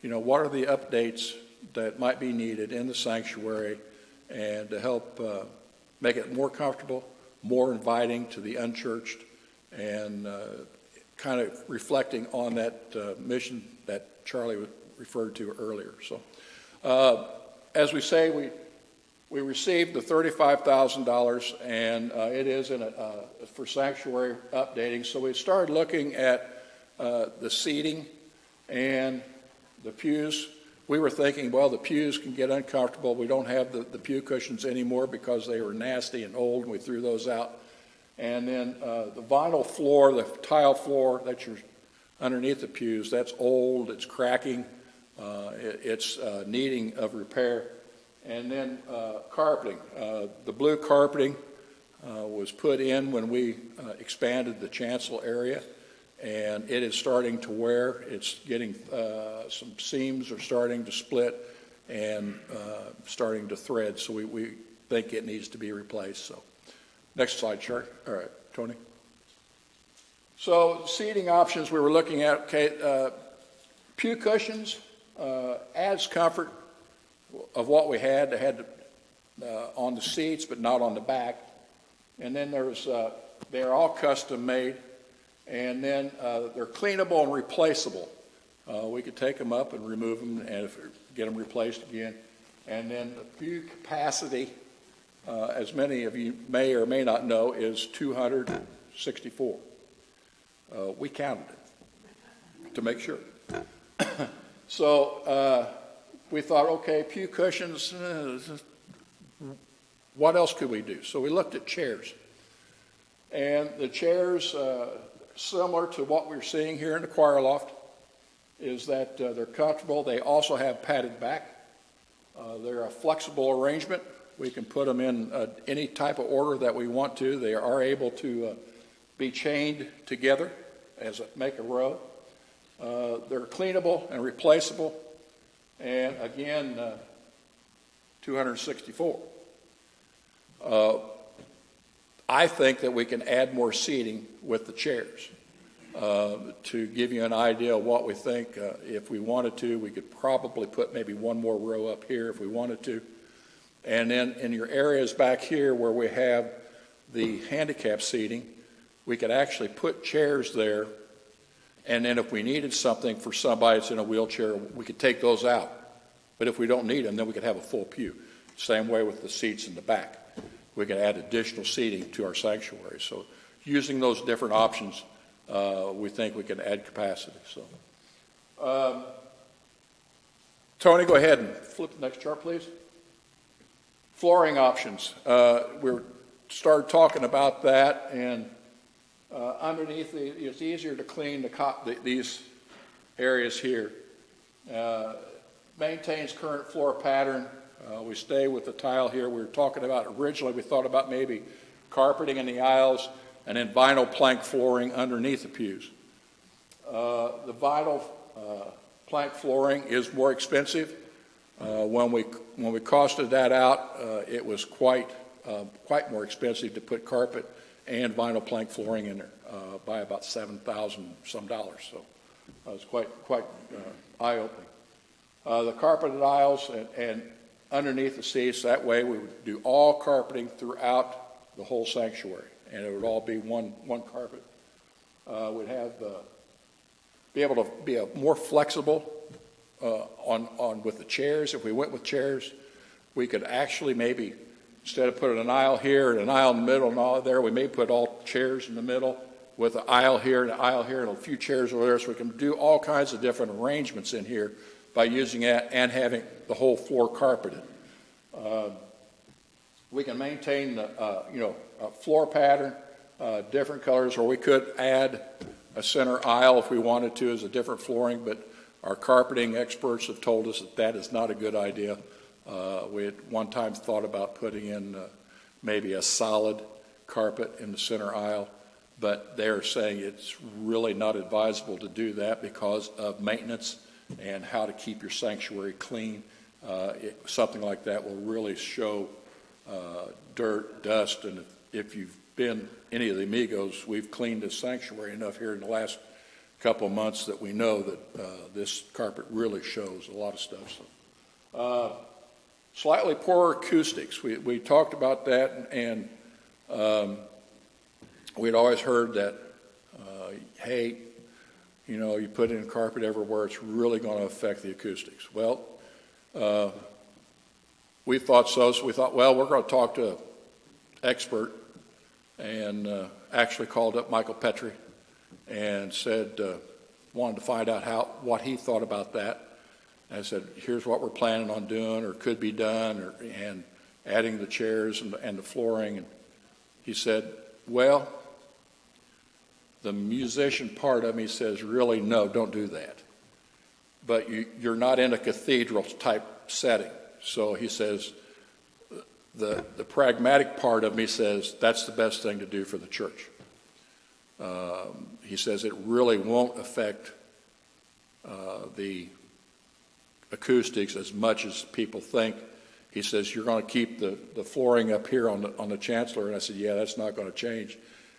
what are the updates that might be needed in the sanctuary, and to help make it more comfortable, more inviting to the unchurched, and kind of reflecting on that mission that Charlie referred to earlier. So as we say, we received the $35,000, and it is for sanctuary updating. So we started looking at the seating and the pews. We were thinking, well, the pews can get uncomfortable. We don't have the pew cushions anymore because they were nasty and old, and we threw those out. And then the vinyl floor, the tile floor that's underneath the pews, that's old, it's cracking, it's needing of repair. And then carpeting. The blue carpeting was put in when we expanded the chancel area, and it is starting to wear. It's getting, some seams are starting to split and starting to thread, so we think it needs to be replaced. So, next slide, Chart. All right, Tony. So, seating options we were looking at, okay, pew cushions adds comfort of what we had. They had on the seats, but not on the back. And then they're all custom made. And then they're cleanable and replaceable. We could take them up and remove them and get them replaced again. And then the pew capacity, as many of you may or may not know, is 264. We counted it to make sure. So we thought, okay, pew cushions, what else could we do? So we looked at chairs. And the chairs, similar to what we're seeing here in the choir loft, is that they're comfortable. They also have padded back. They're a flexible arrangement. We can put them in any type of order that we want to. They are able to be chained together make a row. They're cleanable and replaceable. And again, 264. I think that we can add more seating with the chairs. To give you an idea of what we think, if we wanted to, we could probably put maybe one more row up here if we wanted to. And then in your areas back here where we have the handicap seating, we could actually put chairs there. And then if we needed something for somebody that's in a wheelchair, we could take those out. But if we don't need them, then we could have a full pew. Same way with the seats in the back. We can add additional seating to our sanctuary. So using those different options, we think we can add capacity. So, Tony, go ahead and flip the next chart, please. Flooring options. We started talking about that, and underneath, it's easier to clean these areas here. Maintains current floor pattern. We stay with the tile here. We were talking about, originally we thought about maybe carpeting in the aisles and then vinyl plank flooring underneath the pews. The vinyl plank flooring is more expensive. When we costed that out, it was quite more expensive to put carpet and vinyl plank flooring in there by about $7,000 some dollars. So it was quite eye-opening. The carpeted aisles and underneath the seats, that way we would do all carpeting throughout the whole sanctuary, and it would all be one carpet. We'd have be able to be more flexible on with the chairs. If we went with chairs, we could actually maybe, instead of putting an aisle here and an aisle in the middle and all there, we may put all chairs in the middle with an aisle here and an aisle here and a few chairs over there, so we can do all kinds of different arrangements in here by using that and having the whole floor carpeted. We can maintain a floor pattern, different colors, or we could add a center aisle if we wanted to as a different flooring, but our carpeting experts have told us that is not a good idea. We had one time thought about putting in maybe a solid carpet in the center aisle, but they're saying it's really not advisable to do that because of maintenance and how to keep your sanctuary clean. Something like that will really show dirt, dust, and if you've been any of the amigos, we've cleaned this sanctuary enough here in the last couple of months that we know that this carpet really shows a lot of stuff. So, slightly poorer acoustics. We talked about that, and we'd always heard that, hey, you know, you put in carpet everywhere, it's really going to affect the acoustics. Well, we thought so we thought, well, we're going to talk to an expert, and actually called up Michael Petrie and said, wanted to find out what he thought about that. And I said, here's what we're planning on doing or could be done, and adding the chairs and the flooring. And he said, well, the musician part of me says, really, no, don't do that. But you're not in a cathedral type setting. So he says, the pragmatic part of me says that's the best thing to do for the church. He says it really won't affect the acoustics as much as people think. He says, you're going to keep the flooring up here on the chancellor. And I said, yeah, that's not going to change.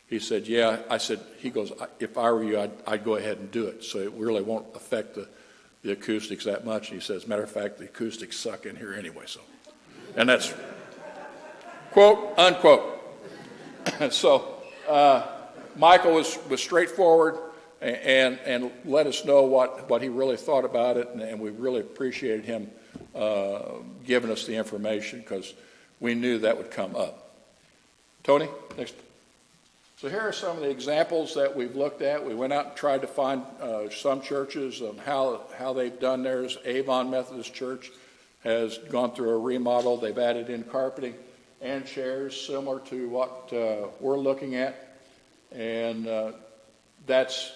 He said, yeah. I said, he goes, if I were you, I'd go ahead and do it. So it really won't affect the acoustics that much. And he says, matter of fact, the acoustics suck in here anyway. So, and that's quote, unquote. So Michael was straightforward and let us know what he really thought about it, and we really appreciated him giving us the information because we knew that would come up. Tony, next. So here are some of the examples that we've looked at. We went out and tried to find some churches on how they've done theirs. Avon Methodist Church has gone through a remodel. They've added in carpeting and chairs similar to what we're looking at. And that's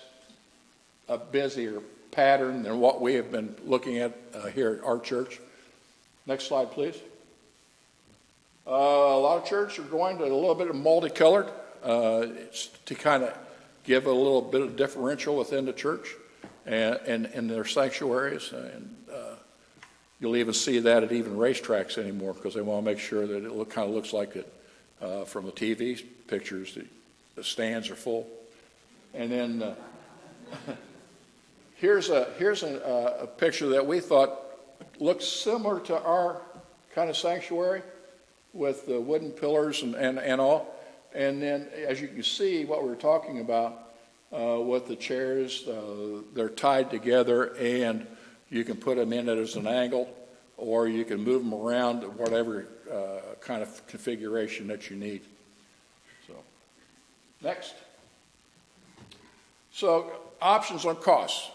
a busier pattern than what we have been looking at here at our church. Next slide, please. A lot of churches are going to a little bit of multicolored. It's to kind of give a little bit of differential within the church and in their sanctuaries. And you'll even see that at even racetracks anymore because they want to make sure that it kind of looks like it from the TV pictures. The stands are full. And then here's a picture that we thought looked similar to our kind of sanctuary with the wooden pillars and all. And then, as you can see, what we're talking about with the chairs, they're tied together, and you can put them in it as an angle, or you can move them around whatever kind of configuration that you need. So, next. So, options on costs.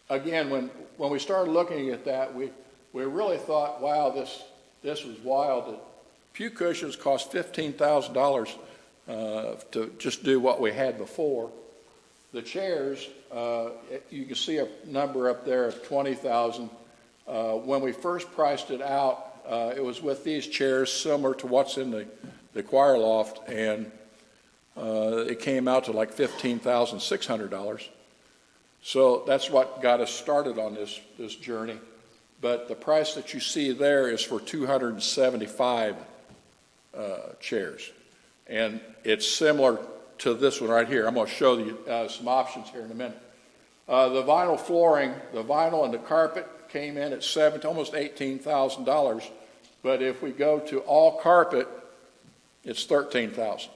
Again, when we started looking at that, we really thought, wow, this was wild. That pew cushions cost $15,000 to just do what we had before. The chairs, you can see a number up there of $20,000. When we first priced it out, it was with these chairs similar to what's in the choir loft, and it came out to like $15,600. So that's what got us started on this journey. But the price that you see there is for 275 chairs. And it's similar to this one right here. I'm going to show you some options here in a minute. The vinyl flooring, the vinyl and the carpet came in at almost $18,000. But if we go to all carpet, it's $13,000.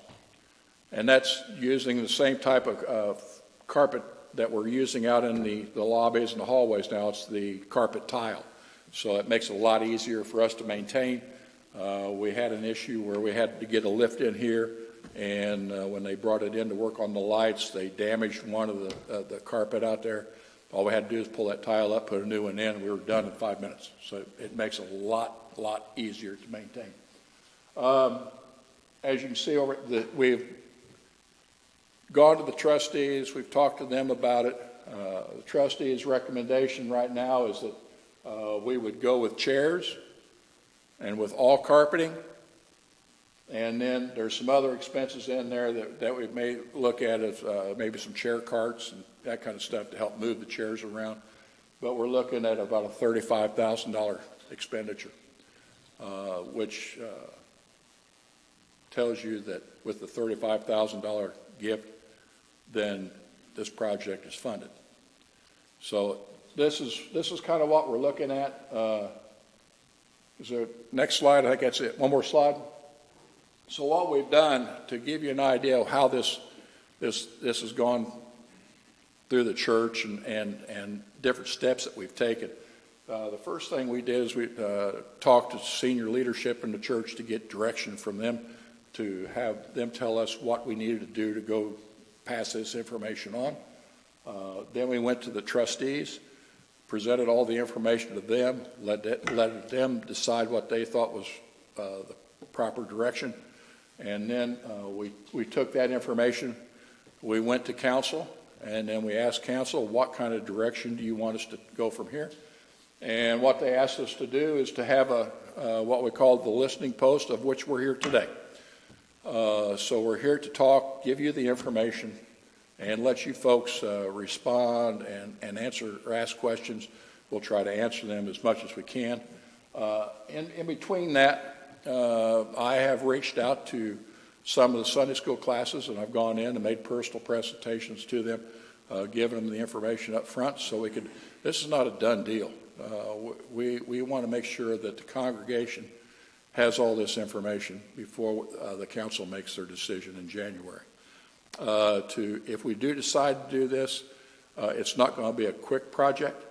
And that's using the same type of carpet that we're using out in the lobbies and the hallways now. It's the carpet tile. So it makes it a lot easier for us to maintain. We had an issue where we had to get a lift in here, and when they brought it in to work on the lights, they damaged one of the carpet out there. All we had to do is pull that tile up, put a new one in, and we were done in 5 minutes. So it makes it a lot easier to maintain. As you can see, we've gone to the trustees. We've talked to them about it. The trustees' recommendation right now is that we would go with chairs and with all carpeting. And then there's some other expenses in there that we may look at as maybe some chair carts and that kind of stuff to help move the chairs around. But we're looking at about a $35,000 expenditure, which tells you that with the $35,000 gift, then this project is funded. So this is kind of what we're looking at. Is there next slide? I think that's it. One more slide. So what we've done to give you an idea of how this has gone through the church and different steps that we've taken. The first thing we did is we talked to senior leadership in the church to get direction from them, to have them tell us what we needed to do to go pass this information on. Then we went to the trustees, presented all the information to them, let them decide what they thought was the proper direction. And then we took that information, we went to council, and then we asked council, what kind of direction do you want us to go from here? And what they asked us to do is to have what we call the listening post, of which we're here today. So we're here to talk, give you the information, and let you folks respond and answer or ask questions. We'll try to answer them as much as we can. In between that, I have reached out to some of the Sunday school classes, and I've gone in and made personal presentations to them, giving them the information up front so we could. This is not a done deal. We want to make sure that the congregation has all this information before the council makes their decision in January. If we do decide to do this, it's not going to be a quick project.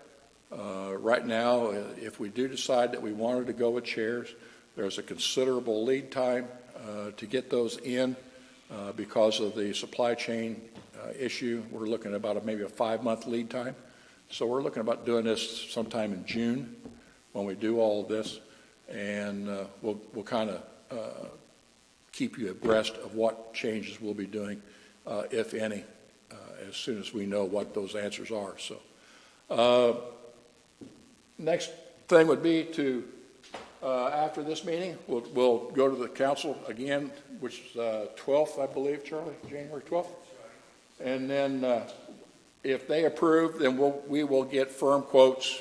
Right now, if we do decide that we wanted to go with chairs, there's a considerable lead time to get those in because of the supply chain issue. We're looking at about maybe a 5-month lead time. So we're looking about doing this sometime in June when we do all of this, and we'll kind of keep you abreast of what changes we'll be doing, if any, as soon as we know what those answers are. So next thing would be to, after this meeting, we'll go to the council again, which is 12th, I believe, Charlie, January 12th. And then if they approve, then we will get firm quotes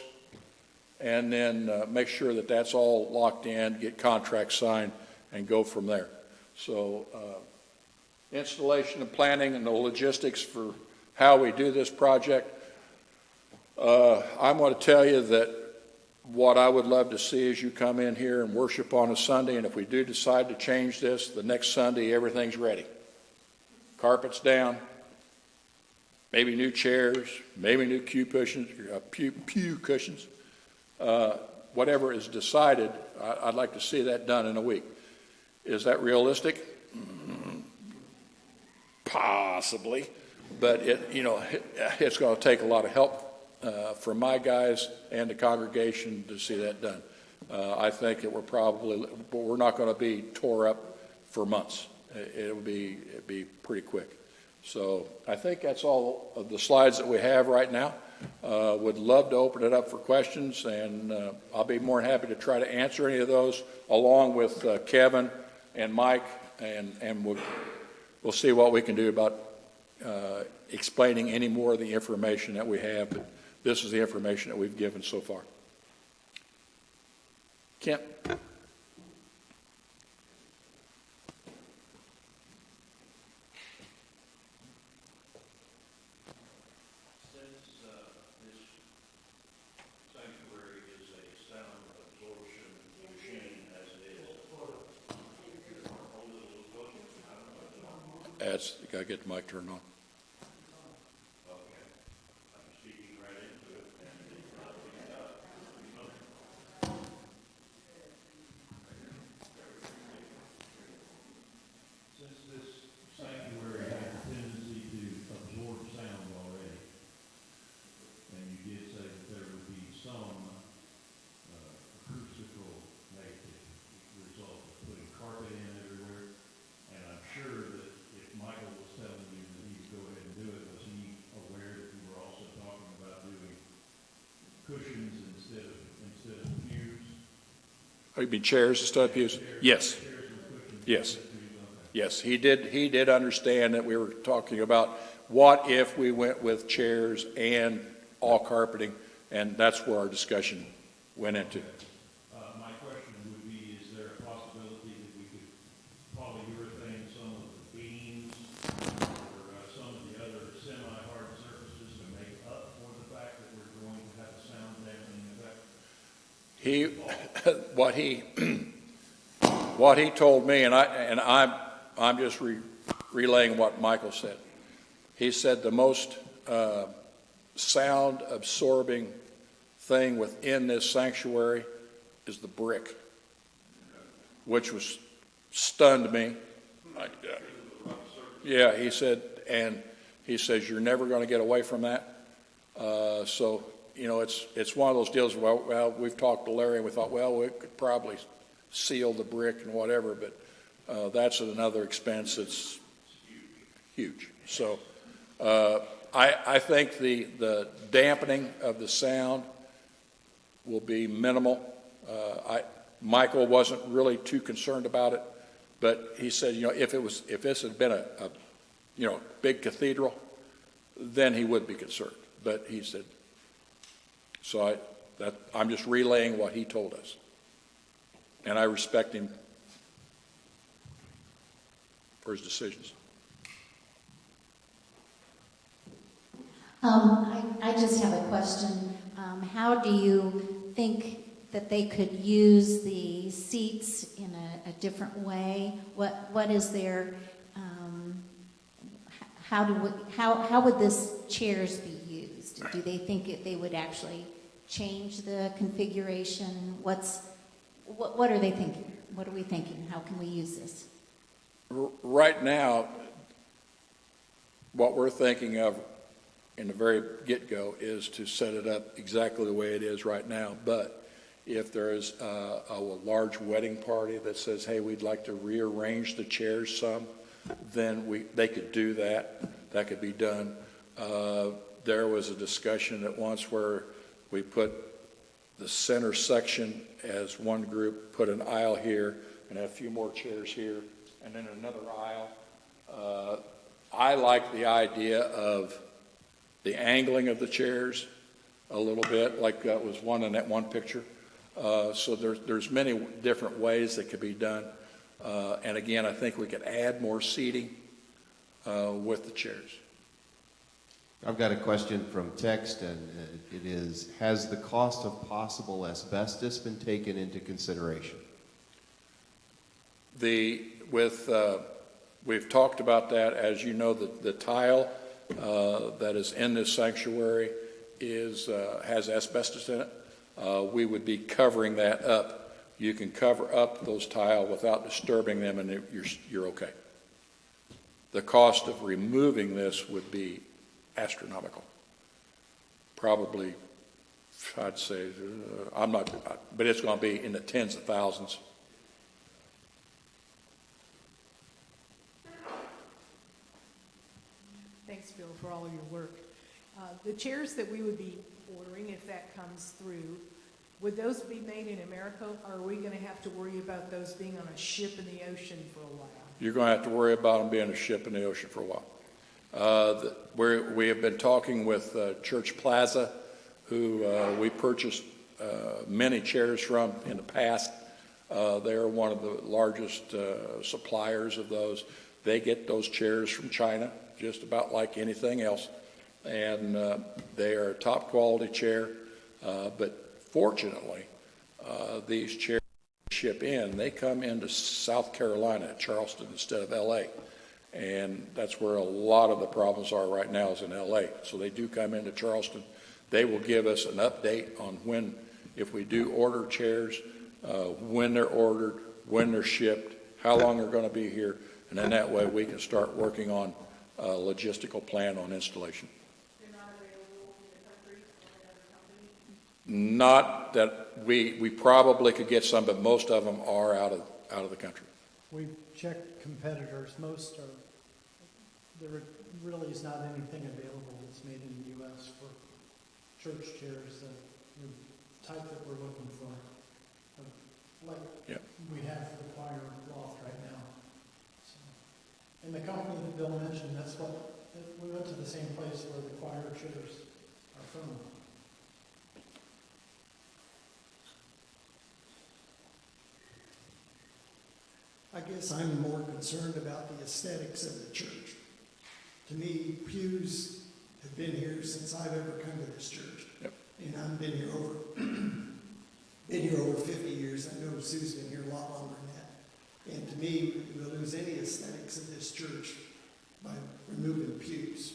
and then make sure that that's all locked in, get contracts signed, and go from there. So installation and planning and the logistics for how we do this project, I'm going to tell you that what I would love to see is you come in here and worship on a Sunday, and if we do decide to change this, the next Sunday everything's ready. Carpet's down, maybe new chairs, maybe new pew cushions. Whatever is decided, I'd like to see that done in a week. Is that realistic? Possibly, but it's going to take a lot of help from my guys and the congregation to see that done. I think that we're not going to be tore up for months. It'd be pretty quick. So I think that's all of the slides that we have right now. Would love to open it up for questions, and I'll be more than happy to try to answer any of those along with Kevin and Mike, and we'll see what we can do about explaining any more of the information that we have. But this is the information that we've given so far. Kent. You got to get the mic turned on. Since this sanctuary has a tendency to absorb sound already, and you did say that there would be some acoustical negative result of putting carpet in everywhere, and I'm sure that Michael was telling you that he would go ahead and do it. Was he aware that you were also talking about doing cushions instead of pews? Oh, you mean chairs instead of pews? Yes. Yes. Yes. He did understand that we were talking about what if we went with chairs and all carpeting, and that's where our discussion went into. My question would be: is there a possibility that we could polyurethane some of the beams or some of the other semi-hard He, what he told me, and I'm just relaying what Michael said. He said the most sound absorbing thing within this sanctuary is the brick, which was stunned me. Yeah, he said, and he says you're never going to get away from that. So you know, it's one of those deals. Well, we've talked to Larry, and we thought, well, we could probably seal the brick and whatever, but that's another expense that's huge. So I think the dampening of the sound will be minimal. Michael wasn't really too concerned about it, but he said, you know, if this had been a big cathedral, then he would be concerned. But he said, so I'm just relaying what he told us, and I respect him for his decisions. I just have a question. How do you think that they could use the seats in a different way? What is their how would this chairs be used? Do they think they would actually change the configuration? What are they thinking? What are we thinking? How can we use this? Right now, what we're thinking of in the very get-go is to set it up exactly the way it is right now. But if there is a large wedding party that says, hey, we'd like to rearrange the chairs some, then they could do that. That could be done. There was a discussion at once where we put the center section as one group, put an aisle here, and a few more chairs here, and then another aisle. I like the idea of the angling of the chairs a little bit, like that was one in that one picture. So there's many different ways that could be done. And again, I think we could add more seating with the chairs. I've got a question from text, and it is, has the cost of possible asbestos been taken into consideration? We've talked about that. As you know, the tile that is in this sanctuary has asbestos in it. We would be covering that up. You can cover up those tile without disturbing them, and you're okay. The cost of removing this would be astronomical. Probably, I'd say, but it's going to be in the tens of thousands. Thanks, Bill, for all of your work. The chairs that we would be ordering, if that comes through, would those be made in America, or are we going to have to worry about those being on a ship in the ocean for a while? You're going to have to worry about them being a ship in the ocean for a while. We have been talking with Church Plaza, who we purchased many chairs from in the past. They're one of the largest suppliers of those. They get those chairs from China, just about like anything else. And they are a top quality chair. But fortunately, these chairs ship in, they come into South Carolina, Charleston, instead of LA. And that's where a lot of the problems are right now, is in LA. So they do come into Charleston. They will give us an update on when, if we do order chairs, when they're ordered, when they're shipped, how long they're going to be here, and then that way we can start working on a logistical plan on installation. They're not available in the country or in other countries? Not that we probably could get some, but most of them are out of the country. We've checked competitors. There really is not anything available that's made in the U.S. for church chairs, the type that we're looking for. We have the choir loft right now. So, and the company that Bill mentioned, we went to the same place where the choir chairs are from. I guess I'm more concerned about the aesthetics of the church. To me, pews have been here since I've ever come to this church. Yep. And I've been here And to me, we lose any aesthetics of this church by removing pews.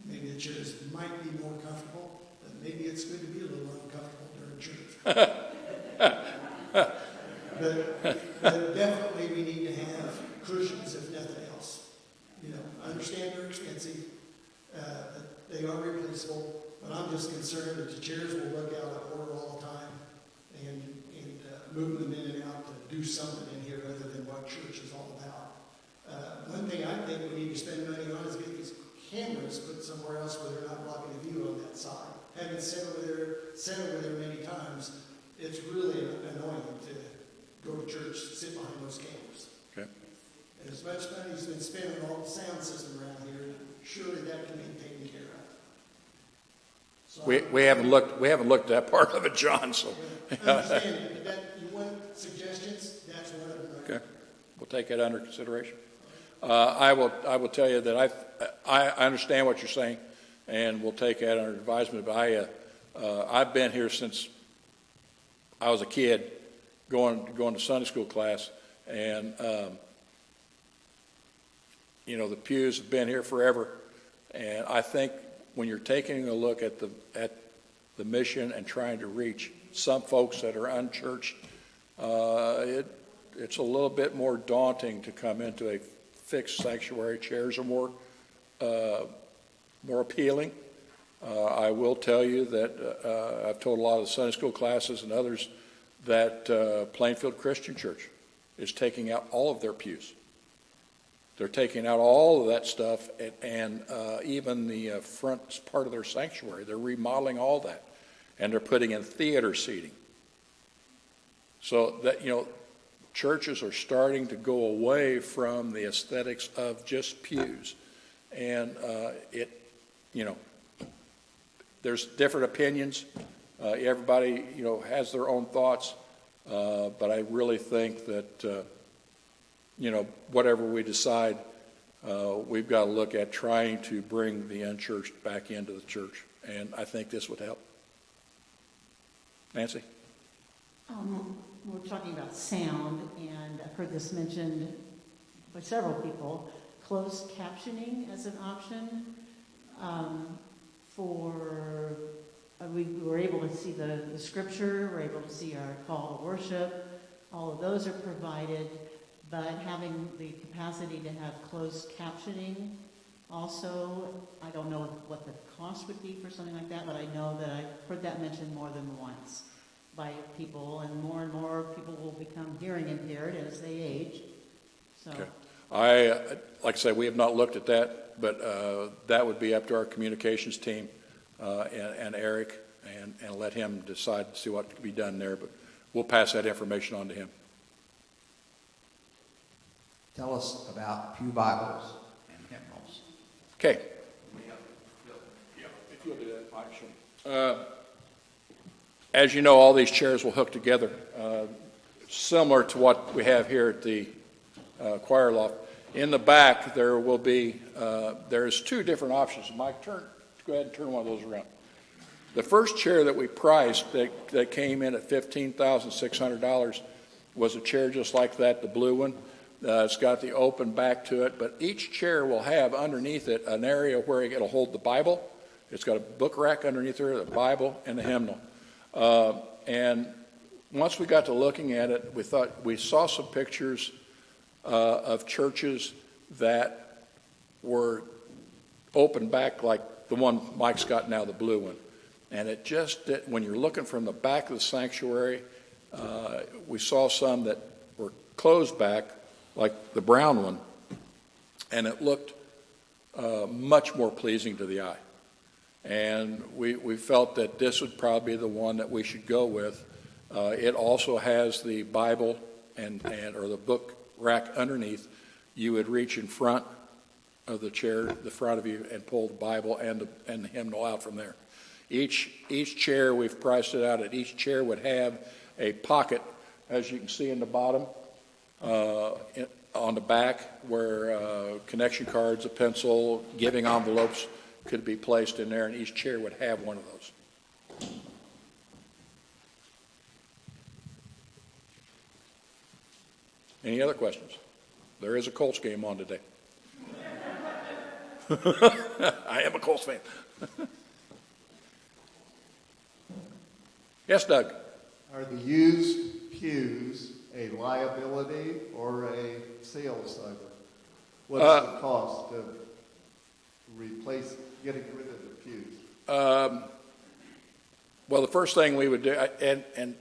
Maybe the chairs might be more comfortable, but maybe it's good to be a little uncomfortable during church. but definitely we need to have cushions, if nothing else. You know, I understand they're expensive. They are replaceable, but I'm just concerned that the chairs will look out of order all the time and move them in and out to do something in here other than what church is all about. One thing I think we need to spend money on is get these cameras put somewhere else where they're not blocking the view on that side. Having sat over there many times, it's really annoying to go to church, sit behind those cameras. Okay. And as much money has been spent on all the sound system around here, surely that can be taken care of. So We haven't looked at that part of it, John, so. I understand it, but you want suggestions? That's one of them. Right? Okay, we'll take that under consideration. I will tell you that I understand what you're saying, and we'll take that under advisement. But I've been here since I was a kid, going to Sunday school class, and you know, the pews have been here forever, and I think when you're taking a look at the mission and trying to reach some folks that are unchurched, it's a little bit more daunting to come into a fixed sanctuary. Chairs are more appealing. I will tell you that I've told a lot of the Sunday school classes and others that Plainfield Christian Church is taking out all of their pews. They're taking out all of that stuff, and even the front part of their sanctuary. They're remodeling all that, and they're putting in theater seating. So that, you know, churches are starting to go away from the aesthetics of just pews, and you know, there's different opinions. Everybody, you know, has their own thoughts, but I really think that you know, whatever we decide, we've got to look at trying to bring the unchurched back into the church, and I think this would help. Nancy? We're talking about sound, and I've heard this mentioned by several people, closed captioning as an option we were able to see the scripture, we're able to see our call to worship, all of those are provided, but having the capacity to have closed captioning also, I don't know what the cost would be for something like that, but I know that I've heard that mentioned more than once by people, and more people will become hearing impaired as they age. So, okay. Like I said, we have not looked at that, but that would be up to our communications team and Eric, and let him decide to see what can be done there. But we'll pass that information on to him. Tell us about pew Bibles and hymnals. Okay. If you'll do that, Mike, sure. As you know, all these chairs will hook together, similar to what we have here at the choir loft. In the back, there will be, there's two different options. Mike, go ahead and turn one of those around. The first chair that we priced that came in at $15,600 was a chair just like that, the blue one. It's got the open back to it, but each chair will have underneath it an area where it'll hold the Bible. It's got a book rack underneath there, the Bible, and the hymnal. And once we got to looking at it, we saw some pictures of churches that were open back like the one Mike's got now, the blue one. And it just, when you're looking from the back of the sanctuary, we saw some that were closed back, like the brown one, and it looked much more pleasing to the eye. And we felt that this would probably be the one that we should go with. It also has the Bible or the book rack underneath. You would reach in front of the chair, the front of you, and pull the Bible and the hymnal out from there. Each chair, we've priced it out at each chair would have a pocket, as you can see in the bottom, on the back, where connection cards, a pencil, giving envelopes could be placed in there, and each chair would have one of those. Any other questions? There is a Colts game on today. I am a Colts fan. Yes, Doug? Are the used pews a liability or a sales item? What's the cost of getting rid of the pews? Well, the first thing we would do, and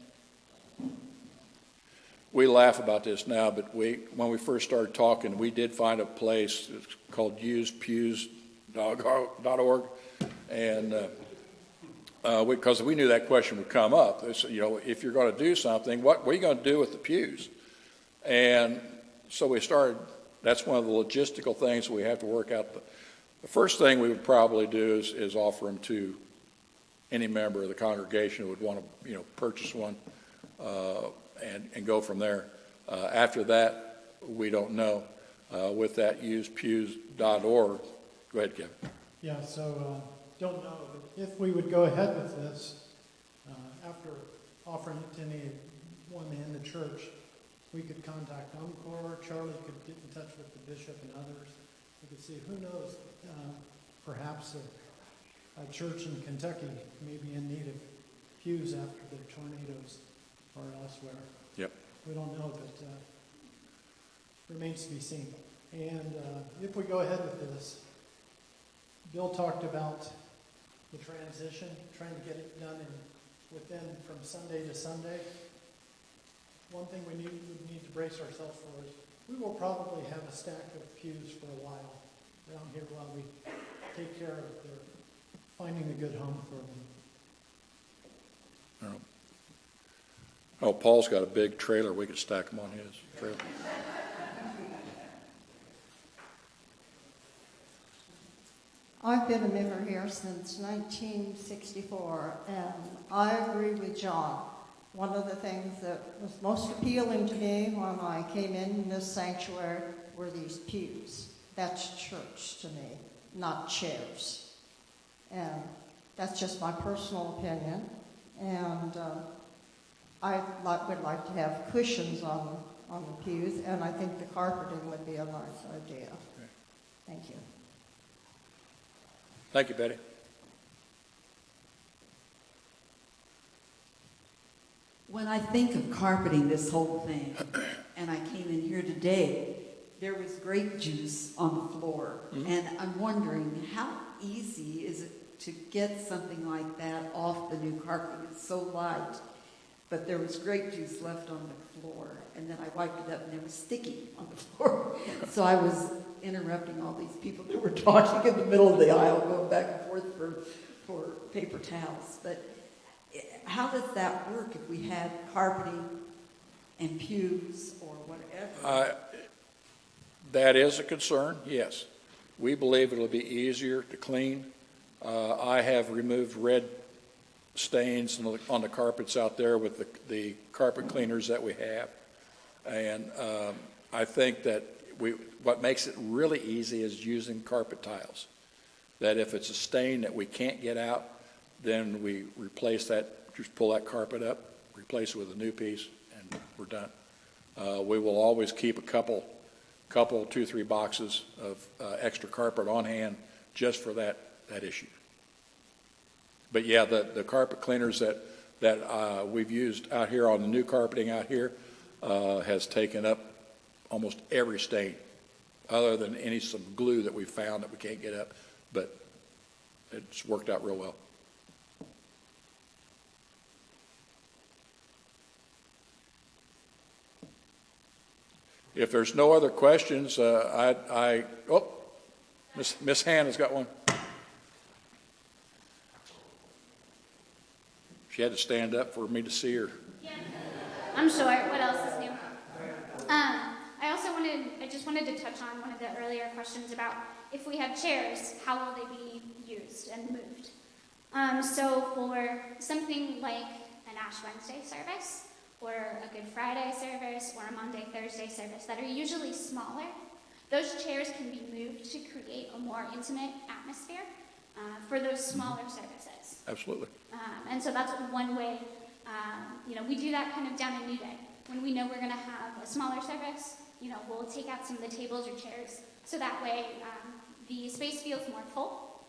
we laugh about this now, but when we first started talking, we did find a place called usedpews.org, and because we knew that question would come up. It's, if you're going to do something, what are you going to do with the pews? And so we started. That's one of the logistical things we have to work out. The first thing we would probably do is offer them to any member of the congregation who would want to, purchase one, and go from there. After that, we don't know. With that, usepews.org. Go ahead, Kevin. Yeah, so don't know, but if we would go ahead with this, after offering it to anyone in the church, we could contact Encore. Charlie could get in touch with the bishop and others. We could see, who knows, perhaps a church in Kentucky may be in need of pews after the tornadoes or elsewhere. Yep. We don't know, but remains to be seen. And if we go ahead with this, Bill talked about the transition, trying to get it done within from Sunday to Sunday. One thing we need to brace ourselves for is we will probably have a stack of pews for a while around here while we take care of finding a good home for them. Oh, Paul's got a big trailer. We could stack them on his trailer. I've been a member here since 1964, and I agree with John. One of the things that was most appealing to me when I came in this sanctuary were these pews. That's church to me, not chairs. And that's just my personal opinion. And I would like to have cushions on the pews, and I think the carpeting would be a nice idea. Okay. Thank you. Thank you, Betty. When I think of carpeting this whole thing, and I came in here today, there was grape juice on the floor. Mm-hmm. And I'm wondering, how easy is it to get something like that off the new carpeting? It's so light. But there was grape juice left on the floor. And then I wiped it up and it was sticky on the floor. So I was interrupting all these people that were talking in the middle of the aisle, going back and forth for paper towels. But how does that work if we had carpeting and pews or whatever? That is a concern, yes. We believe it'll be easier to clean. I have removed red stains on the carpets out there with the carpet cleaners that we have. And I think that what makes it really easy is using carpet tiles. That if it's a stain that we can't get out, then we replace that, just pull that carpet up, replace it with a new piece, and we're done. We will always keep a couple, 2-3 boxes of extra carpet on hand just for that issue. But yeah, the carpet cleaners that we've used out here on the new carpeting out here has taken up almost every stain, other than some glue that we found that we can't get up, but it's worked out real well. If there's no other questions, Miss Hannah's got one. She had to stand up for me to see her. Yeah, I'm sure. What else is new? I just wanted to touch on one of the earlier questions about if we have chairs, how will they be used and moved? So for something like an Ash Wednesday service, or a Good Friday service, or a Monday, Thursday service that are usually smaller, those chairs can be moved to create a more intimate atmosphere for those smaller services. Absolutely. And so that's one way, we do that kind of down in New Day. when we know we're going to have a smaller service, we'll take out some of the tables or chairs, so that way the space feels more full,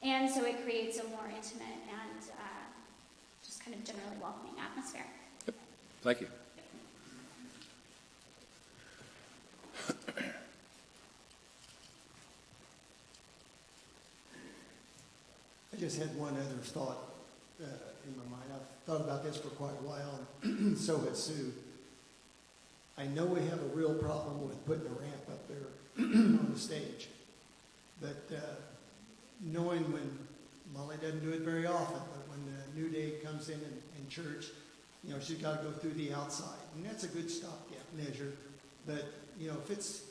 and so it creates a more intimate and just kind of generally welcoming atmosphere. Yep. Thank you. I just had one other thought in my mind. I've thought about this for quite a while, and so has Sue. I know we have a real problem with putting a ramp up there on the stage, but knowing when Molly doesn't do it very often, but when the new day comes in church, she's got to go through the outside, and that's a good stopgap measure. But if it's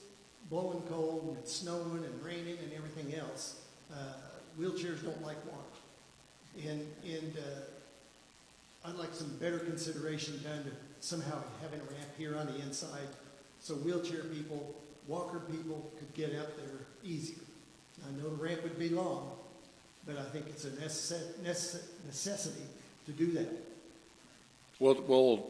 blowing cold and it's snowing and raining and everything else, wheelchairs don't like water, and I'd like some better consideration done to somehow having a ramp here on the inside, so wheelchair people, walker people could get up there easier. I know the ramp would be long, but I think it's a necessity to do that. We'll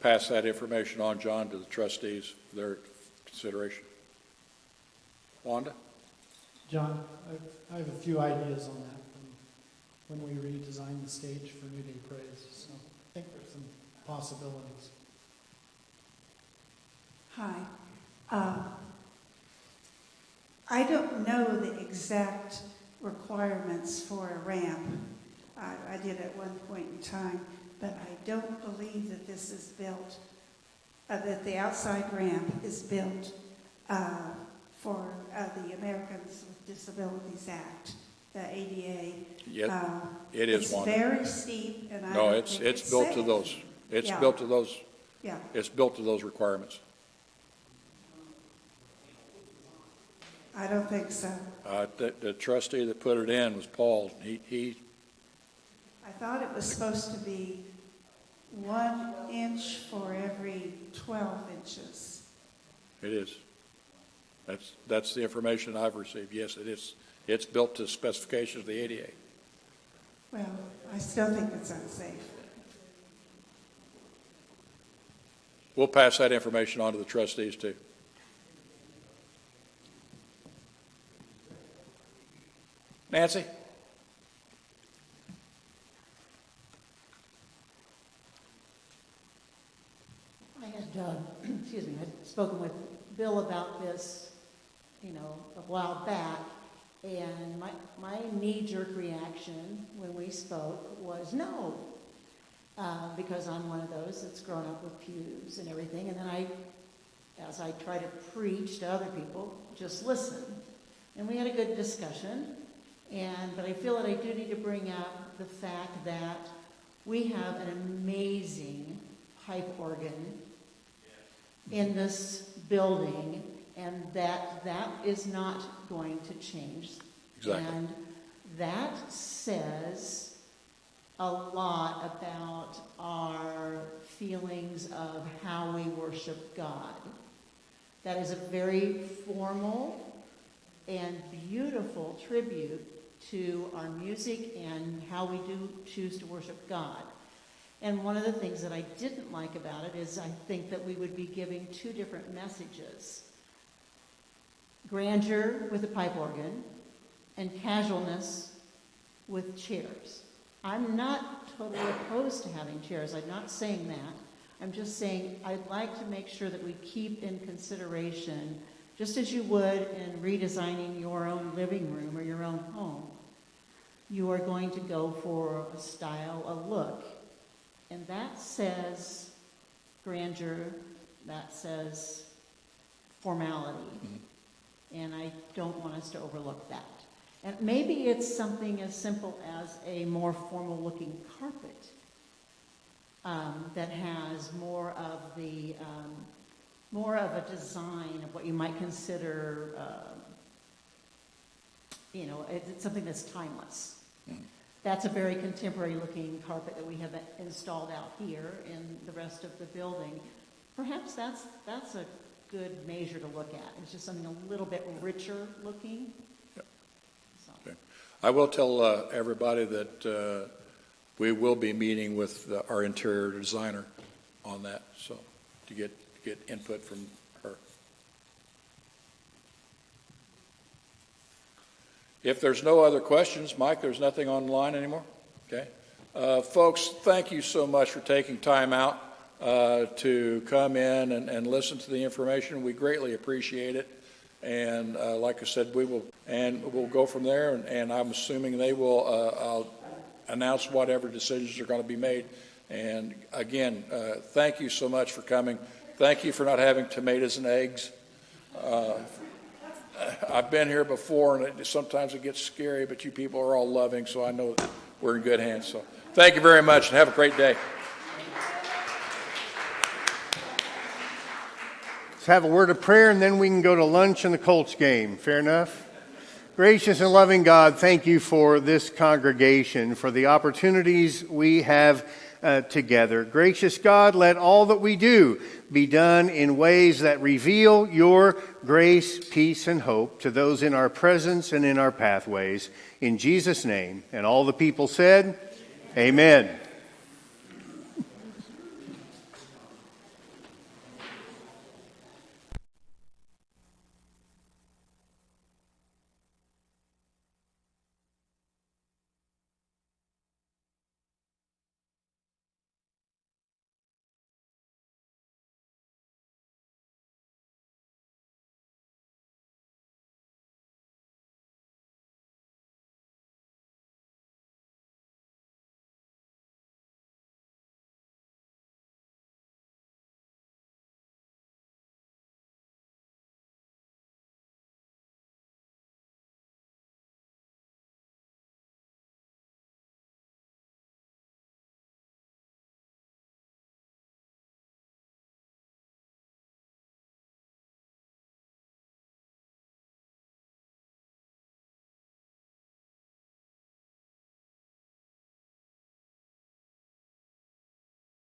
pass that information on, John, to the trustees for their consideration. Wanda? John, I have a few ideas on that when we redesign the stage for New Day Praise. So I think there's some possibilities. Hi. I don't know the exact requirements for a ramp. I did at one point in time, but I don't believe that this is built, that the outside ramp is built for the Americans with Disabilities Act, the ADA. Yeah, it is one. It's very steep, and it's built to those. It's built to those. Yeah. It's built to those requirements. I don't think so. The trustee that put it in was Paul. He I thought it was supposed to be 1 inch for every 12 inches. It is. That's the information I've received. Yes, it is. It's built to specifications of the ADA. Well, I still think it's unsafe. We'll pass that information on to the trustees too. Nancy? I had, excuse me, I'd spoken with Bill about this, a while back, and my knee-jerk reaction when we spoke was no, because I'm one of those that's grown up with pews and everything, and then as I try to preach to other people, just listen. And we had a good discussion, but I feel that I do need to bring up the fact that we have an amazing pipe organ in this building, and that is not going to change. Exactly. And that says a lot about our feelings of how we worship God. That is a very formal and beautiful tribute to our music and how we do choose to worship God. And one of the things that I didn't like about it is I think that we would be giving two different messages. Grandeur with a pipe organ and casualness with chairs. I'm not totally opposed to having chairs. I'm not saying that. I'm just saying I'd like to make sure that we keep in consideration, just as you would in redesigning your own living room or your own home, you are going to go for a style, a look. And that says grandeur, that says formality. Mm-hmm. And I don't want us to overlook that. And maybe it's something as simple as a more formal looking carpet that has more of a design of what you might consider, it's something that's timeless. Mm-hmm. That's a very contemporary looking carpet that we have installed out here in the rest of the building. Perhaps that's a good measure to look at. It's just something a little bit richer looking. Yep. So. Okay. I will tell everybody that we will be meeting with our interior designer on that, so to get input from her. If there's no other questions, Mike, there's nothing online anymore? Okay. Folks, thank you so much for taking time out to come in and listen to the information. We greatly appreciate it. And like I said, we'll go from there, and I'm assuming they will announce whatever decisions are going to be made. And again, thank you so much for coming. Thank you for not having tomatoes and eggs. I've been here before, and sometimes it gets scary, but you people are all loving, so I know that we're in good hands. So thank you very much, and have a great day. Let's have a word of prayer, and then we can go to lunch and the Colts game. Fair enough? Gracious and loving God, thank you for this congregation, for the opportunities we have together. Gracious God, let all that we do be done in ways that reveal your grace, peace, and hope to those in our presence and in our pathways. In Jesus' name. And all the people said, Amen.